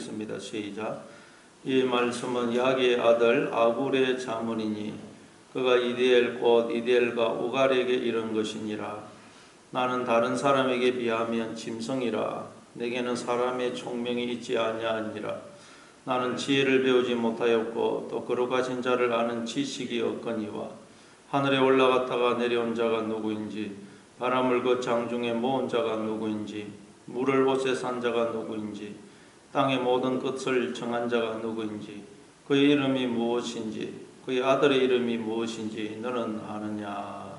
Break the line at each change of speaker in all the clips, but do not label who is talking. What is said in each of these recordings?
읽습니다. 시작. 이 말씀은 야기의 아들 아굴의 자문이니 그가 이디엘 곧 이디엘과 우갈에게 이른 것이니라. 나는 다른 사람에게 비하면 짐승이라. 내게는 사람의 총명이 있지 아니하니라. 나는 지혜를 배우지 못하였고 또 거룩하신 자를 아는 지식이 없거니와 하늘에 올라갔다가 내려온 자가 누구인지 바람을 그 장중에 모은 자가 누구인지 물을 옷에 산 자가 누구인지 땅의 모든 끝을 정한 자가 누구인지 그의 이름이 무엇인지 그의 아들의 이름이 무엇인지 너는 아느냐.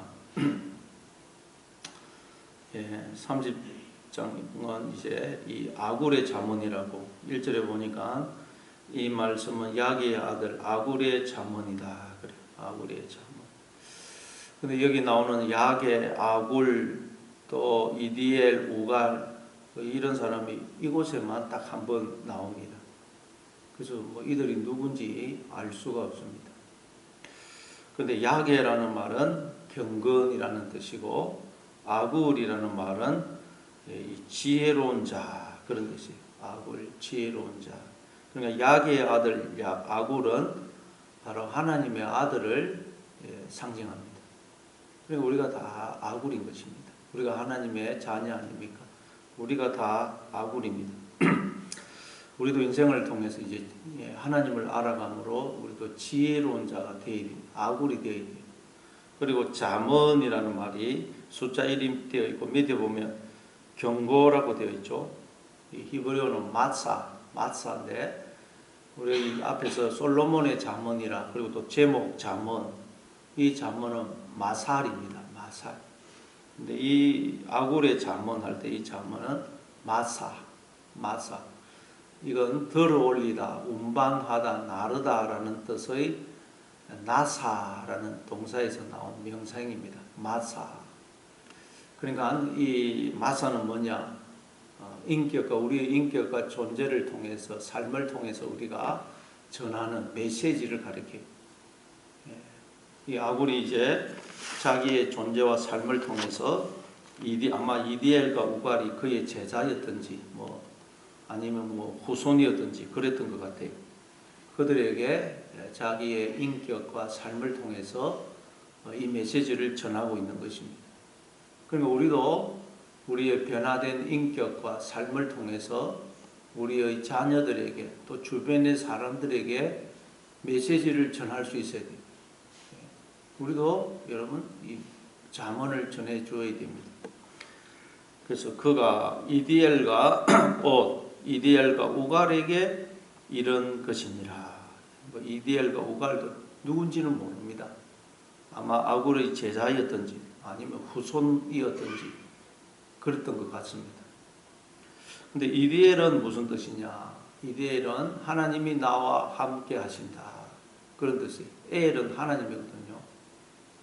30장은 이제 이 아굴의 자문이라고 1절에 보니까 이 말씀은 야기의 아들 아굴의 자문이다. 그래, 아굴의 자문. 근데 여기 나오는 야게, 아굴, 또 이디엘, 우갈 이런 사람이 이곳에만 딱 한 번 나옵니다. 그래서 뭐 이들이 누군지 알 수가 없습니다. 근데 야게라는 말은 경건이라는 뜻이고 아굴이라는 말은 지혜로운 자 그런 뜻이에요. 아굴, 지혜로운 자. 그러니까 야게의 아들 아굴은 바로 하나님의 아들을 상징합니다. 그러니까 우리가 다 아굴인 것입니다. 우리가 하나님의 자녀 아닙니까? 우리가 다 아굴입니다. 우리도 인생을 통해서 이제 하나님을 알아감으로 우리도 지혜로운 자가 되어야 됩니다. 아굴이 되어야 돼요. 그리고 잠언이라는 말이 숫자 1이 되어 있고 밑에 보면 경고라고 되어 있죠. 히브리어는 마사인데 우리 앞에서 솔로몬의 잠언이라 그리고 또 제목 잠언 이 잠언은 마살입니다. 마살. 근데 이 아굴의 잠언 할 때 이 잠언은 마사. 이건 들어올리다, 운반하다, 나르다라는 뜻의 나사라는 동사에서 나온 명사입니다. 마사. 그러니까 이 마사는 뭐냐? 인격과 우리의 인격과 존재를 통해서 삶을 통해서 우리가 전하는 메시지를 가리켜요. 이 아굴이 이제 자기의 존재와 삶을 통해서 아마 이디엘과 우갈이 그의 제자였든지 아니면 후손이었든지 그랬던 것 같아요. 그들에게 자기의 인격과 삶을 통해서 이 메시지를 전하고 있는 것입니다. 그러니까 우리도 우리의 변화된 인격과 삶을 통해서 우리의 자녀들에게 또 주변의 사람들에게 메시지를 전할 수 있어야 돼요. 우리도 여러분 이 잠언을 전해 주어야 됩니다. 그래서 그가 이디엘과 우갈에게 이런 것이니라. 이디엘과 우갈도 누군지는 모릅니다. 아마 아굴의 제자였든지 아니면 후손이었든지 그랬던 것 같습니다. 근데 이디엘은 무슨 뜻이냐? 이디엘은 하나님이 나와 함께 하신다. 그런 뜻이에요. 엘은 하나님이거든요.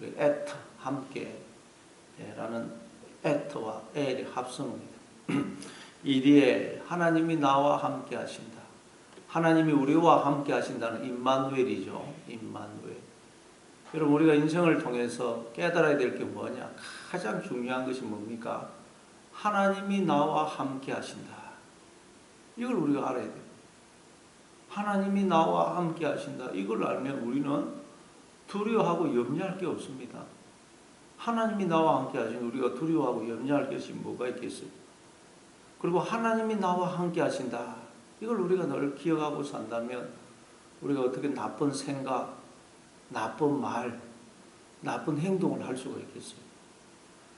에트, 함께 라는 에트와 엘의 합성입니다. 이디엘, 하나님이 나와 함께 하신다. 하나님이 우리와 함께 하신다는 임마누엘이죠. 임마누엘. 여러분 우리가 인생을 통해서 깨달아야 될 게 뭐냐? 가장 중요한 것이 뭡니까? 하나님이 나와 함께 하신다. 이걸 우리가 알아야 돼요. 하나님이 나와 함께 하신다. 이걸 알면 우리는 두려워하고 염려할 게 없습니다. 하나님이 나와 함께 하시니 우리가 두려워하고 염려할 것이 뭐가 있겠어요? 그리고 하나님이 나와 함께 하신다. 이걸 우리가 늘 기억하고 산다면 우리가 어떻게 나쁜 생각, 나쁜 말, 나쁜 행동을 할 수가 있겠어요?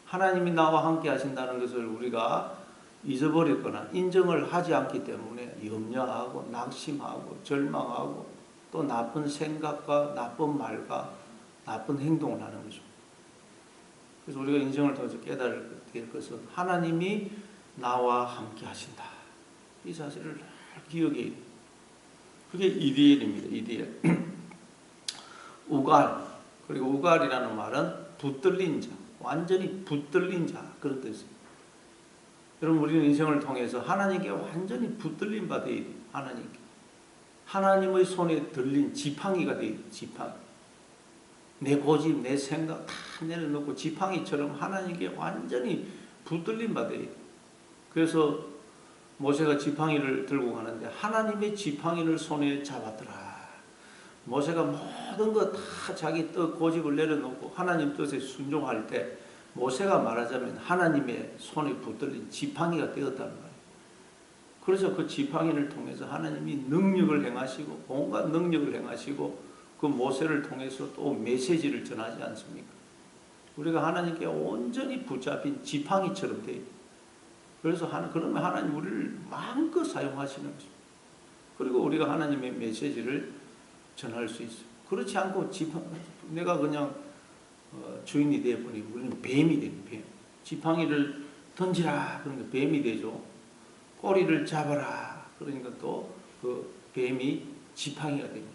하나님이 나와 함께 하신다는 것을 우리가 잊어버렸거나 인정을 하지 않기 때문에 염려하고 낙심하고 절망하고 또 나쁜 생각과 나쁜 말과 나쁜 행동을 하는 것입니다. 그래서 우리가 인생을 통해서 깨달아야 될 것은 하나님이 나와 함께 하신다. 이 사실을 기억해야 돼요. 그게 이디엘입니다. 이디엘. 우갈. 그리고 우갈이라는 말은 붙들린 자. 완전히 붙들린 자. 그런 뜻이에요. 여러분 우리는 인생을 통해서 하나님께 완전히 붙들린 바 되어야 돼요. 하나님께. 하나님의 손에 들린 지팡이가 되어야 돼요. 지팡이. 내 고집, 내 생각 다 내려놓고 지팡이처럼 하나님께 완전히 붙들린 바 되어야 돼요. 그래서 모세가 지팡이를 들고 가는데 하나님의 지팡이를 손에 잡았더라. 모세가 모든 거 다 자기 뜻 고집을 내려놓고 하나님 뜻에 순종할 때 모세가 말하자면 하나님의 손에 붙들린 지팡이가 되었다는 거예요. 그래서 그 지팡이를 통해서 하나님이 능력을 행하시고 온갖 능력을 행하시고 그 모세를 통해서 또 메시지를 전하지 않습니까? 우리가 하나님께 온전히 붙잡힌 지팡이처럼 돼요. 그래서 그러면 하나님 우리를 마음껏 사용하시는 것입니다. 그리고 우리가 하나님의 메시지를 전할 수 있어요. 그렇지 않고 내가 그냥 주인이 되어버리면 우리는 뱀이 됩니다. 뱀. 지팡이를 던지라 그러니까 뱀이 되죠. 꼬리를 잡아라 그러니까 또 그 뱀이 지팡이가 됩니다.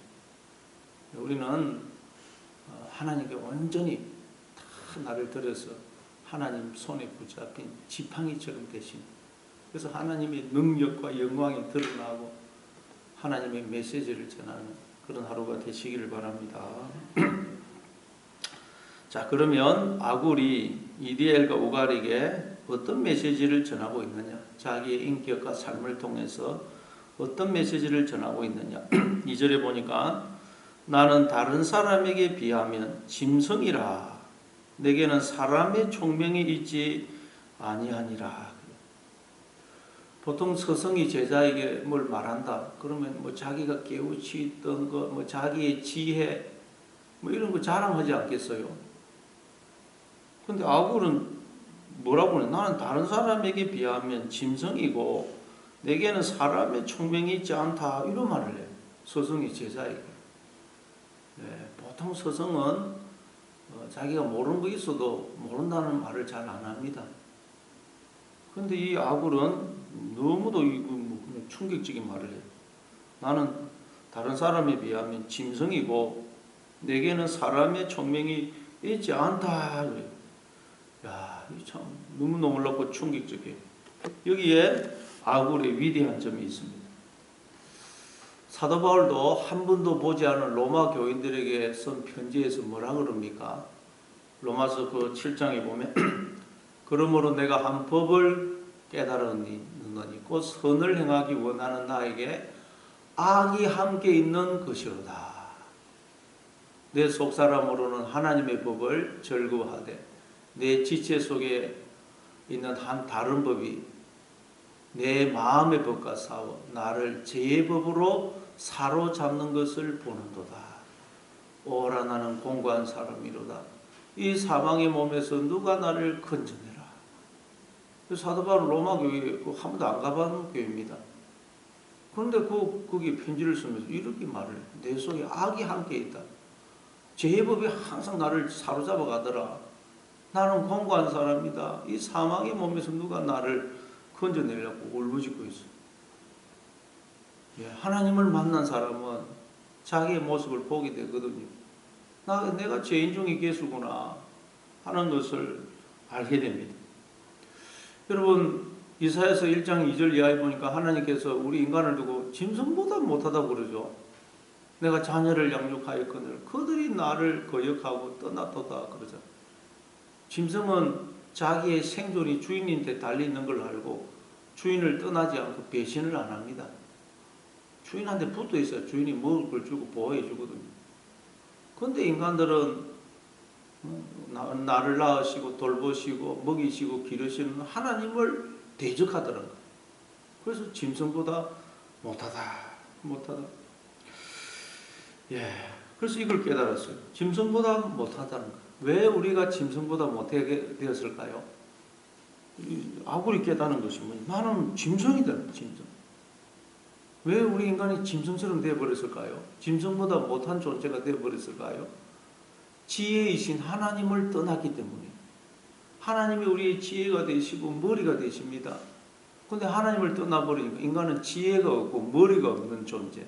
우리는 하나님께 온전히 다 나를 들여서 하나님 손에 붙잡힌 지팡이처럼 되신, 그래서 하나님의 능력과 영광이 드러나고 하나님의 메시지를 전하는 그런 하루가 되시기를 바랍니다. 자, 그러면 아굴이 이디엘과 우갈에게 어떤 메시지를 전하고 있느냐? 자기의 인격과 삶을 통해서 어떤 메시지를 전하고 있느냐? 2절에 보니까 나는 다른 사람에게 비하면 짐승이라 내게는 사람의 총명이 있지 아니하니라. 보통 스승이 제자에게 뭘 말한다 그러면 뭐 자기가 깨우치 있던 거, 뭐 자기의 지혜 뭐 이런 거 자랑하지 않겠어요? 근데 아굴은 뭐라고 하냐? 나는 다른 사람에게 비하면 짐승이고 내게는 사람의 총명이 있지 않다 이런 말을 해요. 스승이 제자에게. 네, 보통 스승은 자기가 모르는 거 있어도 모른다는 말을 잘 안 합니다. 근데 이 아굴은 너무도 충격적인 말을 해요. 나는 다른 사람에 비하면 짐승이고 내게는 사람의 총명이 있지 않다. 야, 참 너무 놀랍고 충격적이에요. 여기에 아굴의 위대한 점이 있습니다. 사도 바울도 한 번도 보지 않은 로마 교인들에게 쓴 편지에서 뭐라 그럽니까? 로마서 그 7장에 보면 그러므로 내가 한 법을 깨달았느니 곧 선을 행하기 원하는 나에게 악이 함께 있는 것이로다. 내 속사람으로는 하나님의 법을 즐거워하되 내 지체 속에 있는 한 다른 법이 내 마음의 법과 싸워 나를 죄의 법으로 사로잡는 것을 보는도다. 오라 나는 공고한 사람이로다. 이 사망의 몸에서 누가 나를 건져내라. 사도 바울 로마 교회 한 번도 안 가본 교회입니다. 그런데 거기 편지를 쓰면서 이렇게 말을 해요. 내 속에 악이 함께 있다. 죄의 법이 항상 나를 사로잡아 가더라. 나는 공고한 사람이다. 이 사망의 몸에서 누가 나를 건져내려고 울부짖고 있어. 하나님을 만난 사람은 자기의 모습을 보게 되거든요. 내가 죄인 중에 계수구나 하는 것을 알게 됩니다. 여러분 이사야서 1장 2절 이하에 보니까 하나님께서 우리 인간을 두고 짐승보다 못하다고 그러죠. 내가 자녀를 양육하였거늘 그들이 나를 거역하고 떠났도다 그러죠. 짐승은 자기의 생존이 주인한테 달려있는 걸 알고 주인을 떠나지 않고 배신을 안 합니다. 주인한테 붙어 있어야 주인이 먹을 걸 주고 보호해 주거든요. 그런데 인간들은 나를 낳으시고 돌보시고 먹이시고 기르시는 하나님을 대적하더라고요. 그래서 짐승보다 못하다. 그래서 이걸 깨달았어요. 짐승보다 못하다는 거. 왜 우리가 짐승보다 못하게 되었을까요? 아굴이 깨달은 것이 뭐냐? 나는 짐승이다. 짐승. 왜 우리 인간이 짐승처럼 되어버렸을까요? 짐승보다 못한 존재가 되어버렸을까요? 지혜이신 하나님을 떠났기 때문에. 하나님이 우리의 지혜가 되시고 머리가 되십니다. 그런데 하나님을 떠나버리니까 인간은 지혜가 없고 머리가 없는 존재.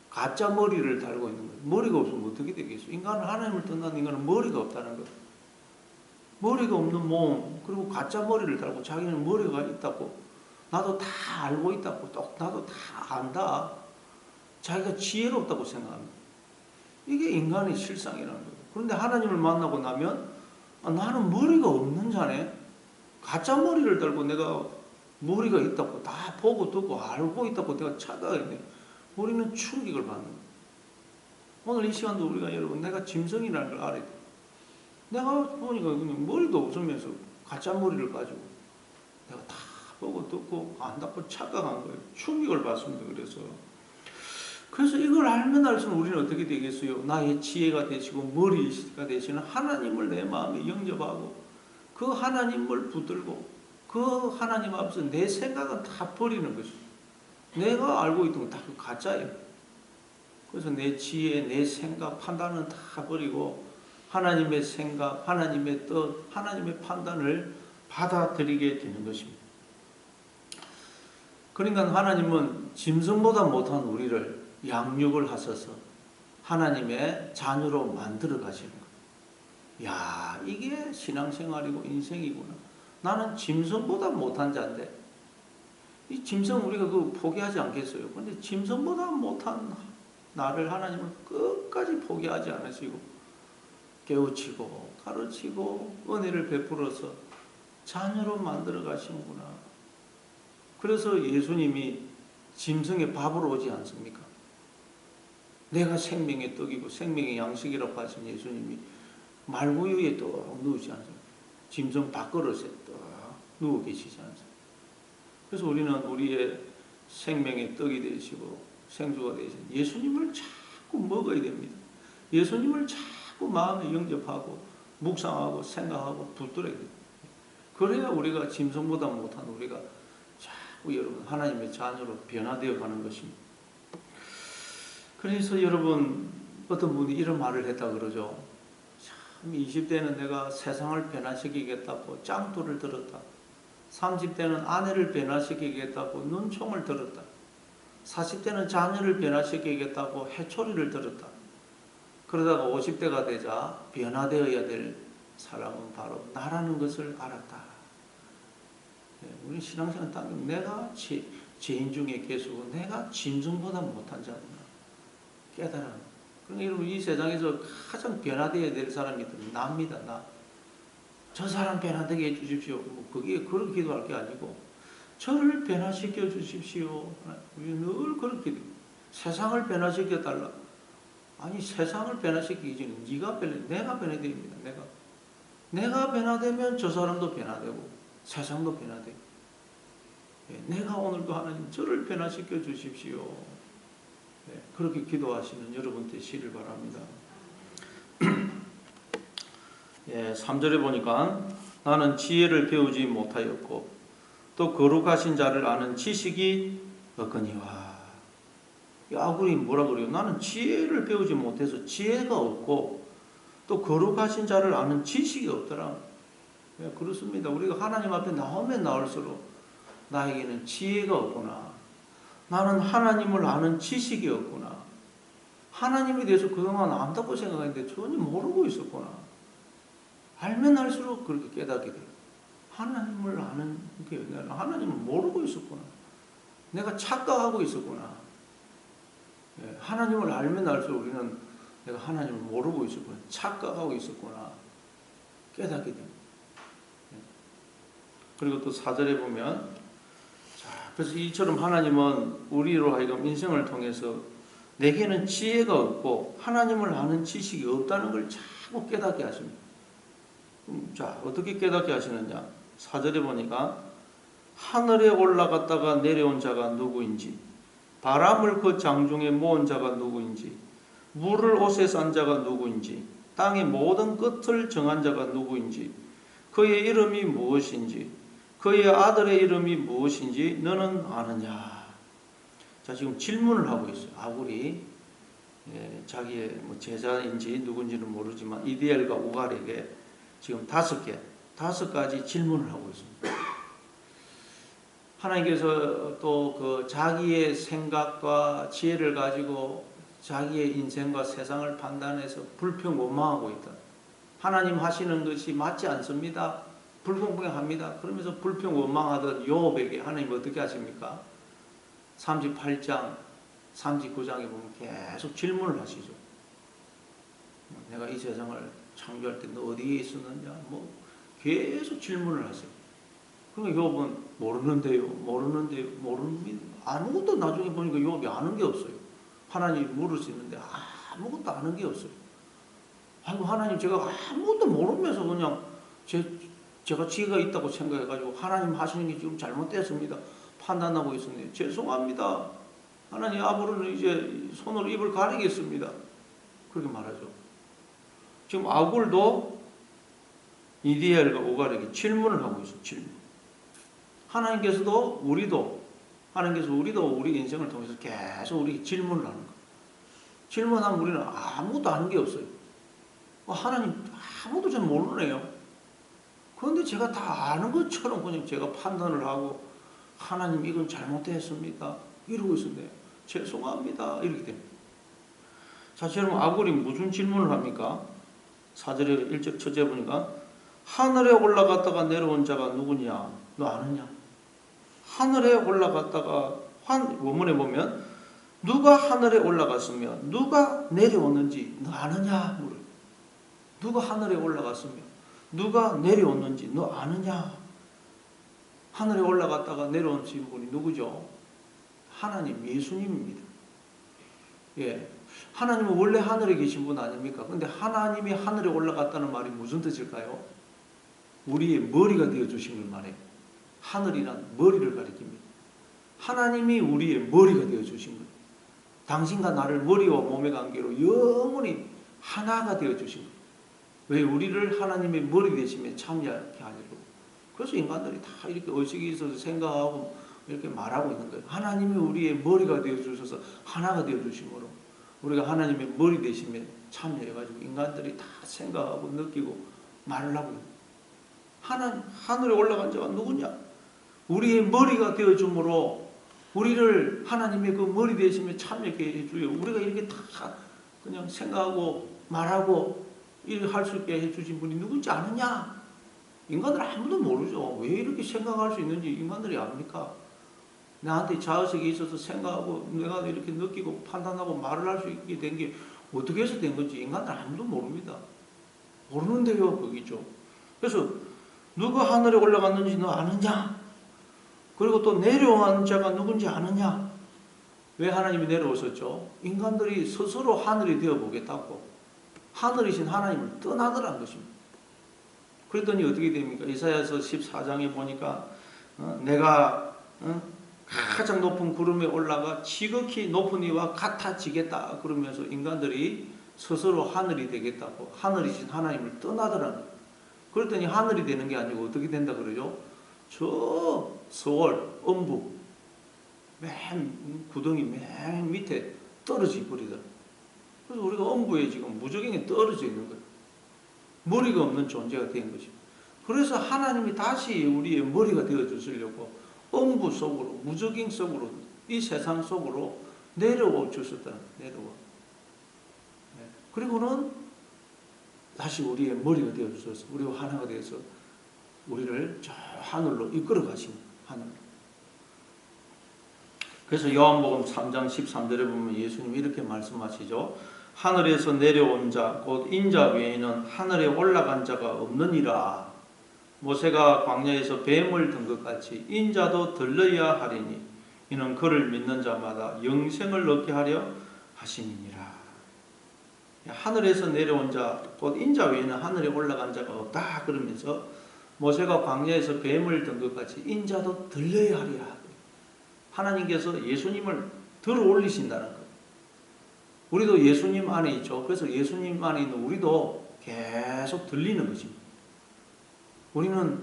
가짜 머리를 달고 있는 거예요. 머리가 없으면 어떻게 되겠어요? 인간은 하나님을 떠난 인간은 머리가 없다는 거예요. 머리가 없는 몸, 그리고 가짜 머리를 달고 자기는 머리가 있다고, 나도 다 알고 있다고, 나도 다 안다. 자기가 지혜롭다고 생각합니다. 이게 인간의 실상이라는 거예요. 그런데 하나님을 만나고 나면 나는 머리가 없는 자네. 가짜 머리를 달고 내가 머리가 있다고 다 보고 듣고 알고 있다고 내가 착각했네. 우리는 충격을 받는 거예요. 오늘 이 시간도 우리가 여러분 내가 짐승이라는 걸 알아야 돼요. 내가 보니까 그냥 머리도 없으면서 가짜 머리를 가지고 내가 다 보고 듣고 안다고 착각한 거예요. 충격을 받습니다. 그래서 이걸 알면 알수록 우리는 어떻게 되겠어요? 나의 지혜가 되시고 머리가 되시는 하나님을 내 마음에 영접하고 그 하나님을 붙들고 그 하나님 앞에서 내 생각은 다 버리는 것이죠. 내가 알고 있던 건 다 가짜예요. 그래서 내 지혜, 내 생각, 판단은 다 버리고 하나님의 생각, 하나님의 뜻, 하나님의 판단을 받아들이게 되는 것입니다. 그러니까 하나님은 짐승보다 못한 우리를 양육을 하셔서 하나님의 자녀로 만들어 가시는 거예요. 야, 이게 신앙생활이고 인생이구나. 나는 짐승보다 못한 자인데 이 짐승 우리가 그 포기하지 않겠어요. 그런데 짐승보다 못한 나를 하나님은 끝까지 포기하지 않으시고 깨우치고 가르치고 은혜를 베풀어서 자녀로 만들어 가시는구나. 그래서 예수님이 짐승의 밥으로 오지 않습니까? 내가 생명의 떡이고 생명의 양식이라고 하신 예수님이 말구유에 떡 누우지 않습니까? 짐승 밥그릇에 떡 누워 계시지 않습니까? 그래서 우리는 우리의 생명의 떡이 되시고 생수가 되신 예수님을 자꾸 먹어야 됩니다. 예수님을 자꾸 마음에 영접하고 묵상하고 생각하고 붙들어야 됩니다. 그래야 우리가 짐승보다 못한 우리가 자꾸 여러분 하나님의 자녀로 변화되어 가는 것입니다. 그래서 여러분 어떤 분이 이런 말을 했다 그러죠. 참 20대는 내가 세상을 변화시키겠다고 짱돌을 들었다. 30대는 아내를 변화시키겠다고 눈총을 들었다. 40대는 자녀를 변화시키겠다고 해초리를 들었다. 그러다가 50대가 되자 변화되어야 될 사람은 바로 나라는 것을 알았다. 우리 신앙생활 당기면 내가 죄인 중에 계수고 내가 짐승보다 못한 자구나 깨달아. 그러니까 여러분 이 세상에서 가장 변화되어야 될 사람이 나입니다. 나. 저 사람 변화되게 해주십시오. 그게 그렇게 기도할 게 아니고 저를 변화시켜 주십시오. 우리 늘 그렇게 됩니다. 세상을 변화시켜 달라. 아니 세상을 변화시키기 전에 내가 변해야 됩니다. 내가 변화되면 저 사람도 변화되고 세상도 변화되고 내가 오늘도 하나님 저를 변화시켜 주십시오. 그렇게 기도하시는 여러분 되시길 바랍니다. 3절에 보니까 나는 지혜를 배우지 못하였고 또 거룩하신 자를 아는 지식이 없거니와. 아굴이 뭐라 그래요? 나는 지혜를 배우지 못해서 지혜가 없고 또 거룩하신 자를 아는 지식이 없더라. 그렇습니다. 우리가 하나님 앞에 나오면 나올수록 나에게는 지혜가 없구나. 나는 하나님을 아는 지식이 없구나. 하나님에 대해서 그동안 안다고 생각했는데 전혀 모르고 있었구나. 알면 알수록 그렇게 깨닫게 돼요. 하나님을 아는 게 내가 하나님을 모르고 있었구나. 내가 착각하고 있었구나. 하나님을 알면 알수록 우리는 내가 하나님을 모르고 있었구나. 착각하고 있었구나. 깨닫게 됩니다. 그리고 또 4절에 보면 그래서 이처럼 하나님은 우리로 하여금 인생을 통해서 내게는 지혜가 없고 하나님을 아는 지식이 없다는 걸 자꾸 깨닫게 하십니다. 자, 어떻게 깨닫게 하시느냐? 4절에 보니까 하늘에 올라갔다가 내려온 자가 누구인지, 바람을 그 장중에 모은 자가 누구인지, 물을 옷에 싼 자가 누구인지, 땅의 모든 끝을 정한 자가 누구인지, 그의 이름이 무엇인지, 그의 아들의 이름이 무엇인지 너는 아느냐? 자, 지금 질문을 하고 있어요. 아굴이 자기의 제자인지 누군지는 모르지만 이디엘과 우갈에게 지금 5가지 질문을 하고 있습니다. 하나님께서 또 그 자기의 생각과 지혜를 가지고 자기의 인생과 세상을 판단해서 불평 원망하고 있다. 하나님 하시는 것이 맞지 않습니다. 불공평합니다. 그러면서 불평 원망하던 요업에게 하나님 어떻게 하십니까? 38장, 39장에 보면 계속 질문을 하시죠. 내가 이 세상을 창조할 때 너 어디에 있었느냐? 계속 질문을 하세요. 그러니까 요업은 모르는데요. 아무것도 나중에 보니까 요압이 아는 게 없어요. 하나님 물을 수 있는데 아무것도 아는 게 없어요. 아이고 하나님 제가 아무것도 모르면서 그냥 제가 지혜가 있다고 생각해가지고 하나님 하시는 게 지금 잘못됐습니다. 판단하고 있었네요. 죄송합니다. 하나님 앞으로는 이제 손으로 입을 가리겠습니다. 그렇게 말하죠. 지금 아굴도 이디엘과 오갈에게 질문을 하고 있어요. 질문. 하나님께서도 우리도 우리 인생을 통해서 계속 우리 질문을 하는 거예요. 질문하면 우리는 아무것도 아는 게 없어요. 하나님 아무것도 잘 모르네요. 그런데 제가 다 아는 것처럼 그냥 제가 판단을 하고 하나님 이건 잘못됐습니다. 이러고 있었네요. 죄송합니다. 이렇게 됩니다. 자, 여러분 아굴이 무슨 질문을 합니까? 4절에 1절 첫째 보니까 하늘에 올라갔다가 내려온 자가 누구냐? 너 아느냐? 하늘에 올라갔다가 원문에 보면 누가 하늘에 올라갔으며 누가 내려오는지 너 아느냐? 물어요. 누가 하늘에 올라갔으며 누가 내려오는지 너 아느냐? 하늘에 올라갔다가 내려온 분이 누구죠? 하나님, 예수님입니다. 예, 하나님은 원래 하늘에 계신 분 아닙니까? 근데 하나님이 하늘에 올라갔다는 말이 무슨 뜻일까요? 우리의 머리가 되어주신 걸 말해요. 하늘이란 머리를 가리킵니다. 하나님이 우리의 머리가 되어주신 거예요. 당신과 나를 머리와 몸의 관계로 영원히 하나가 되어주신 거예요. 왜? 우리를 하나님의 머리 대신에 참여하게 하려고. 그래서 인간들이 다 이렇게 의식이 있어서 생각하고 이렇게 말하고 있는 거예요. 하나님이 우리의 머리가 되어주셔서 하나가 되어주심으로 우리가 하나님의 머리 대신에 참여해가지고 인간들이 다 생각하고 느끼고 말을 하고 있는 거예요. 하나님, 하늘에 올라간 자가 누구냐? 우리의 머리가 되어줌으로 우리를 하나님의 그 머리 대신에 참여하게 해주려 우리가 이렇게 다 그냥 생각하고 말하고 이렇게 할 수 있게 해주신 분이 누군지 아느냐? 인간들 아무도 모르죠. 왜 이렇게 생각할 수 있는지 인간들이 압니까? 나한테 자의식이 있어서 생각하고 내가 이렇게 느끼고 판단하고 말을 할 수 있게 된 게 어떻게 해서 된 건지 인간들 아무도 모릅니다. 모르는데요, 거기죠. 그래서 누가 하늘에 올라갔는지 너 아느냐? 그리고 또 내려온 자가 누군지 아느냐? 왜 하나님이 내려오셨죠? 인간들이 스스로 하늘이 되어보겠다고 하늘이신 하나님을 떠나더란 것입니다. 그랬더니 어떻게 됩니까? 이사야서 14장에 보니까 내가 가장 높은 구름에 올라가 지극히 높은 이와 같아지겠다 그러면서 인간들이 스스로 하늘이 되겠다고 하늘이신 하나님을 떠나더라는 거예요. 그랬더니 하늘이 되는 게 아니고 어떻게 된다 그러죠? 저 서월, 엄부 맨 구덩이 맨 밑에 떨어져 버리더라. 그래서 우리가 엄부에 지금 무저갱에 떨어져 있는 거예요. 머리가 없는 존재가 된 것입니다. 그래서 하나님이 다시 우리의 머리가 되어 주시려고 엄부 속으로 무저갱 속으로 이 세상 속으로 내려와 주셨다. 내려와. 그리고는 다시 우리의 머리가 되어 주셔서 우리와 하나가 되어서 우리를 저 하늘로 이끌어 가십니다. 하늘. 그래서 요한복음 3장 13절에 보면 예수님이 이렇게 말씀하시죠. 하늘에서 내려온 자 곧 인자 외에는 하늘에 올라간 자가 없느니라. 모세가 광야에서 뱀을 든 것 같이 인자도 들러야 하리니 이는 그를 믿는 자마다 영생을 얻게 하려 하심이니라. 하늘에서 내려온 자 곧 인자 외에는 하늘에 올라간 자가 없다 그러면서 모세가 광야에서 뱀을 든 것 같이 인자도 들려야 하리라. 하나님께서 예수님을 들어 올리신다는 거예요. 우리도 예수님 안에 있죠. 그래서 예수님 안에 있는 우리도 계속 들리는 것입니다. 우리는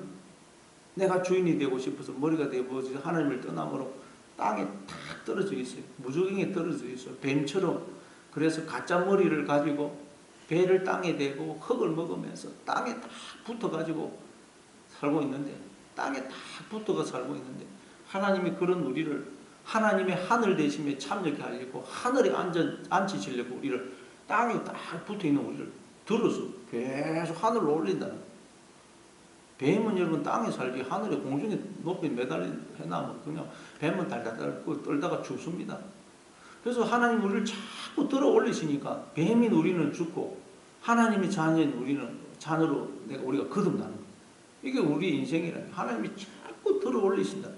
내가 주인이 되고 싶어서 머리가 되고 하나님을 떠남으로 땅에 탁 떨어져 있어요. 무저갱에 떨어져 있어요. 뱀처럼. 그래서 가짜 머리를 가지고 배를 땅에 대고 흙을 먹으면서 땅에 딱 붙어가지고 살고 있는데 땅에 딱 붙어가 살고 있는데 하나님이 그런 우리를 하나님의 하늘 대심에 참여하게 하려고 하늘에 앉히시려고 우리를 땅에 딱 붙어있는 우리를 들어서 계속 하늘로 올린다는 거예요. 뱀은 여러분 땅에 살지 하늘에 공중에 높이 매달린 해놔면 그냥 뱀은 달달달 떨다가 죽습니다. 그래서 하나님 우리를 자꾸 들어 올리시니까 뱀인 우리는 죽고 하나님의 자녀인 우리는 자녀로 우리가 거듭나는 거예요. 이게 우리 인생이라는 하나님이 자꾸 들어 올리신다.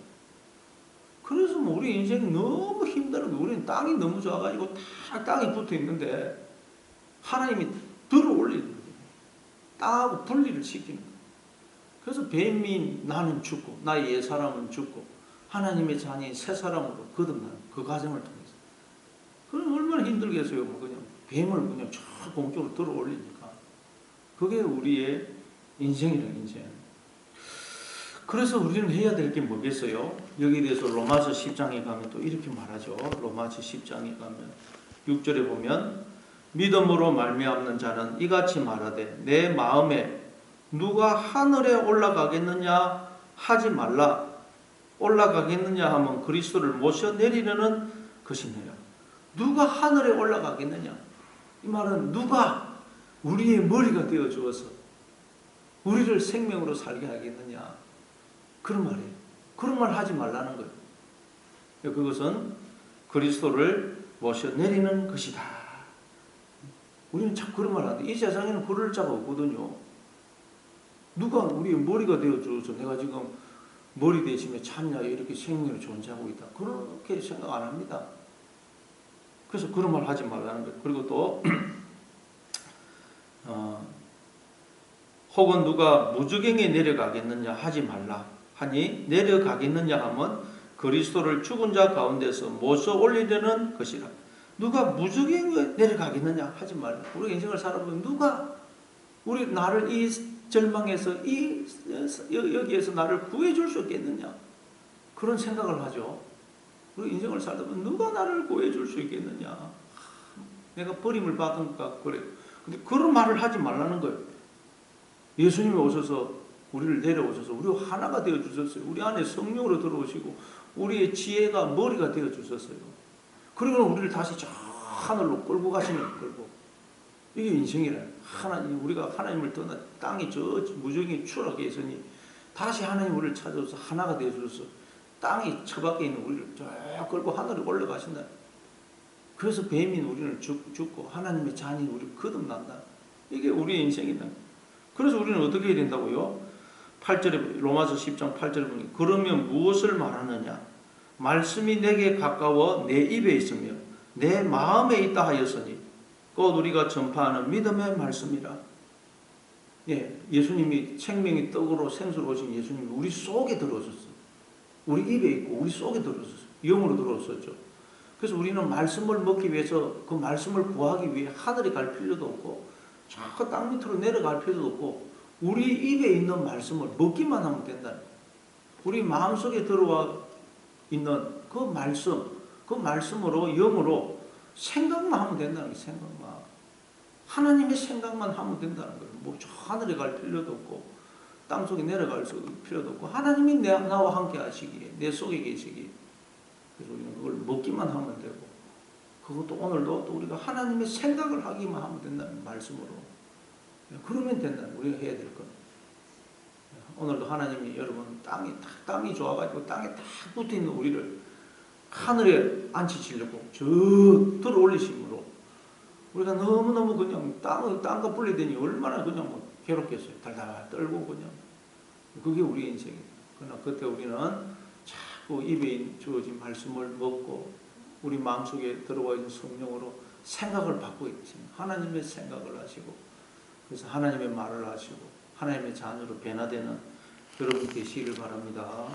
그래서 뭐 우리 인생이 너무 힘들어. 우리는 땅이 너무 좋아가지고 다 땅이 붙어 있는데 하나님이 들어 올리는 거예요. 땅하고 분리를 시키는 거예요. 그래서 뱀이 나는 죽고 나의 옛사람은 죽고 하나님의 자녀인 새 사람으로 거듭나는 그 과정을 통해서. 그럼 얼마나 힘들겠어요. 뭐 그냥 뱀을 그냥 쫙 공적으로 들어 올리니까. 그게 우리의 인생이란 인생. 그래서 우리는 해야 될 게 뭐겠어요? 여기에 대해서 로마서 10장에 가면 또 이렇게 말하죠. 로마서 10장에 가면 6절에 보면 믿음으로 말미암는 자는 이같이 말하되 내 마음에 누가 하늘에 올라가겠느냐 하지 말라. 올라가겠느냐 하면 그리스도를 모셔 내리려는 것이니라. 누가 하늘에 올라가겠느냐? 이 말은 누가 우리의 머리가 되어 주어서 우리를 생명으로 살게 하겠느냐? 그런 말이에요. 그런 말 하지 말라는 거예요. 그것은 그리스도를 모셔 내리는 것이다. 우리는 자꾸 그런 말 하는데 이 세상에는 그럴 자가 없거든요. 누가 우리의 머리가 되어줘서 내가 지금 머리 대신에 참냐 이렇게 생명으로 존재하고 있다. 그렇게 생각 안 합니다. 그래서 그런 말 하지 말라는 거예요. 그리고 또 혹은 누가 무저갱에 내려가겠느냐 하지 말라 하니 내려가겠느냐 하면 그리스도를 죽은 자 가운데서 모셔 올리려는 것이라. 누가 무저갱에 내려가겠느냐 하지 말라. 우리 인생을 살아보면 누가 우리 나를 이 절망에서 여기에서 나를 구해줄 수 있겠느냐 그런 생각을 하죠. 우리 인생을 살다 보면 누가 나를 구해줄 수 있겠느냐. 내가 버림을 받은 것 같고 그래. 근데 그런 말을 하지 말라는 거예요. 예수님이 오셔서 우리를 내려오셔서 우리와 하나가 되어 주셨어요. 우리 안에 성령으로 들어오시고 우리의 지혜가 머리가 되어 주셨어요. 그리고 우리를 다시 저 하늘로 끌고 가시는 끌고. 이게 인생이라. 하나님, 우리가 하나님을 떠나 땅이 저 무정이 추락해 있으니 다시 하나님 우리를 찾아서 하나가 되어 주셔서 땅이 처박혀 있는 우리를 쫙 끌고 하늘에 올라가신다. 그래서 뱀인 우리는 죽고 하나님의 자녀인 우리를 거듭난다. 이게 우리의 인생이다. 그래서 우리는 어떻게 해야 된다고요? 8절에 로마서 10장 8절에 보니 그러면 무엇을 말하느냐? 말씀이 내게 가까워 내 입에 있으며 내 마음에 있다 하였으니 곧 우리가 전파하는 믿음의 말씀이라. 예, 예수님이 생명의 떡으로 생수로 오신 예수님이 우리 속에 들어오셨어요. 우리 입에 있고 우리 속에 들어오셨어요. 영으로 들어오셨죠. 그래서 우리는 말씀을 먹기 위해서 그 말씀을 구하기 위해 하늘에 갈 필요도 없고 저 땅 밑으로 내려갈 필요도 없고 우리 입에 있는 말씀을 먹기만 하면 된다. 우리 마음속에 들어와 있는 그 말씀으로 영으로 생각만 하면 된다는 거예요. 생각만. 하나님의 생각만 하면 된다는 거예요. 뭐 저 하늘에 갈 필요도 없고 땅속에 내려갈 필요도 없고 하나님이 나와 함께 하시기에 내 속에 계시기에 그래서 우리는 그걸 먹기만 하면 되고 그것도 오늘도 또 우리가 하나님의 생각을 하기만 하면 된다는 말씀으로 그러면 된다는 우리가 해야 될 것. 오늘도 하나님이 여러분 땅이 좋아가지고 땅에 딱 붙어있는 우리를 하늘에 앉히시려고 저 들어 올리심으로 우리가 너무너무 그냥 땅과 분리되니 얼마나 그냥 뭐 괴롭겠어요. 달달 떨고 그냥. 그게 우리의 인생이에요. 그러나 그때 우리는 자꾸 입에 주어진 말씀을 먹고 우리 마음속에 들어와 있는 성령으로 생각을 받고 있습니다. 하나님의 생각을 하시고 그래서 하나님의 말을 하시고 하나님의 자녀로 변화되는 여러분 되시기를 바랍니다.